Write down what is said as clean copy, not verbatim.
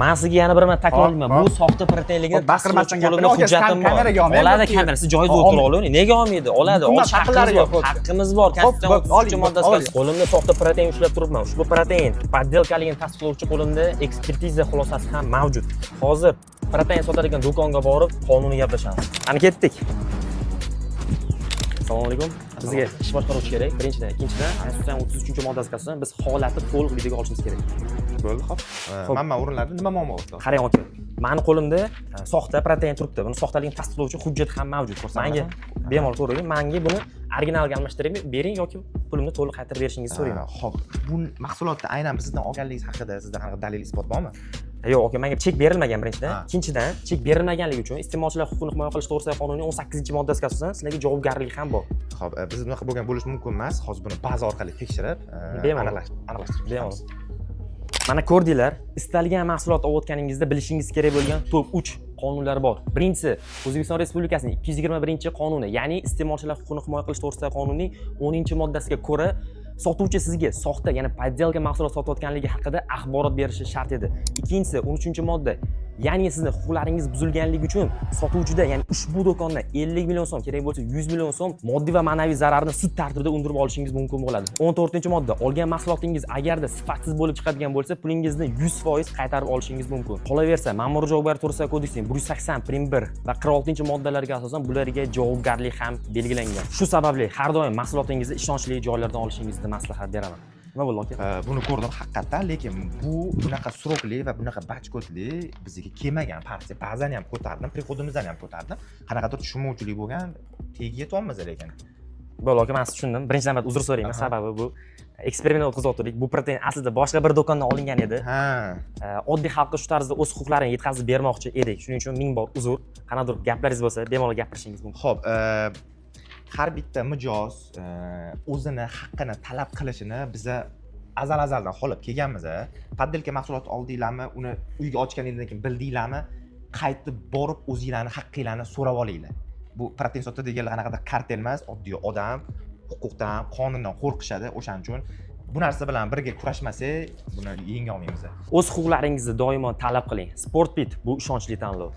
Men sizga yana bir marta takrorlayman. Bu soxta proteinligini baqirmasdan qo'limda hujjatim bor. kameraga olmaydi. Oladi kamera, siz joyingizda o'tira oling. Nega olmaydi? Oladi. Olish haqqimiz bor. Haqqimiz bor. Konstitutsiya 33-moddasi. Qo'limda soxta protein ushlab turibman. Ushbu protein poddelkaligini tasdiqlovchi qo'limda ekspertiza xulosasi ham mavjud. Hozir protein sotadigan do'konga borib, qonuniy gaplashamiz. Qani ketdik. Assalomu alaykum. Bizga ish boshqaruvchi kerak. Birinchidan, ikkinchidan, Konstitutsiya 33-moddasiga asosan biz holatni to'liq videoga olishimiz kerak. Bo'ldi, xo'p. Mana o'rinlarda nima muammo bor? Qarang aka. Meni qo'limda soxta protein turibdi. Buni soxtaligini tasdiqlovchi hujjat ham mavjud. Menga bemalol ko'ring. Menga buni originalga almashtirib bering yoki pulimni to'liq qaytarib berishingizni so'rayman. Xo'p, bu mahsulotni aynan bizdan olganligingiz haqida sizda qanaqa dalil isbot bormi? Yo'q, aka, menga chek berilmagan birinchidan. Ikkinchidan, chek berilmaganligi uchun iste'molchilar huquqini himoya qilish to'g'risidagi qonunning 18-moddasiga asosan sizlarga javobgarlik ham bor. Xo'p, biz bunaqa bo'lgan bo'lishi mumkin emas. Hozir buni baza orqali tekshirib, aniqlashtirib. Mana ko'rdinglar, istalgan mahsulot olayotganingizda bilishingiz kerak bo'lgan top 3 qonunlar bor. Birinchisi, O'zbekiston Respublikasining 221-qonuni, ya'ni iste'molchilar huquqini himoya qilish to'g'risidagi qonunning 10-moddasiga ko'ra sotuvchi sizga soxta, ya'ni poddelka mahsulot sotayotganligi haqida axborot berishi shart edi. Ikkinchisi, 13-modda, ya'ni sizning huquqlaringiz buzilganligi uchun sotuvchida, ya'ni ushbu do'kondan 50 million so'm, kerak bo'lsa 100 million so'm moddiy va ma'naviy zararni sud tartibida undirib olishingiz mumkin bo'ladi. 14-modda, olgan mahsulotingiz agarda sifatsiz bo'lib chiqadigan bo'lsa, pulingizni 100% qaytarib olishingiz mumkin. Qolaversa, Ma'muriy javobgar to'g'risidagi kodeksining 180 prim 1 va 46-moddalarga asosan bularga javobgarlik ham belgilangan. Shu sababli har doim mahsulotingizni ishonchli joylardan olishingizni maslahat beraman. Nima bo'ldi aka? Buni ko'rdim haqiqatan, lekin bu bunaqa surokli va bunaqa bachkotli bizga kelmagan partiya. Ba'zan ham ko'tardim, prihodimizdan ham ko'tardim. Qanaqadir tushunmovchilik bo'lgan, tegiga yetyapmiz lekin. Bo'ldi aka, men sizni tushundim. Birinchidan uzr so'rayman, sababi bu eksperiment o'tkazayotgandik. Bu protein aslida boshqa bir do'kondan olingan edi. Oddiy xalqqa shu tarzda o'z huquqlarini yetkazib bermoqchi edik. Shuning uchun ming bor uzr. Qanaqadir gaplaringiz bo'lsa, bemalol gapirishingiz mumkin. Xo'p, har bitta mijoz o'zini haqqini talab qilishini biza azaldan qolib kelganmiz. Poddelka mahsulot oldinglarmi, uni uyga ochganingizdan keyin bildinglarmi, qaytib borib o'zingizlarning haqqinglarni so'rab olinglar. Bu protein sotadiganlar qanaqadir kartel emas, oddiy odam, huquqdan, qonundan qo'rqishadi. O'shaning uchun bu narsa bilan birga kurashmasak, buni yenga olmaymiz. O'z huquqlaringizni doimo talab qiling. Sportbit bu ishonchli tanlov.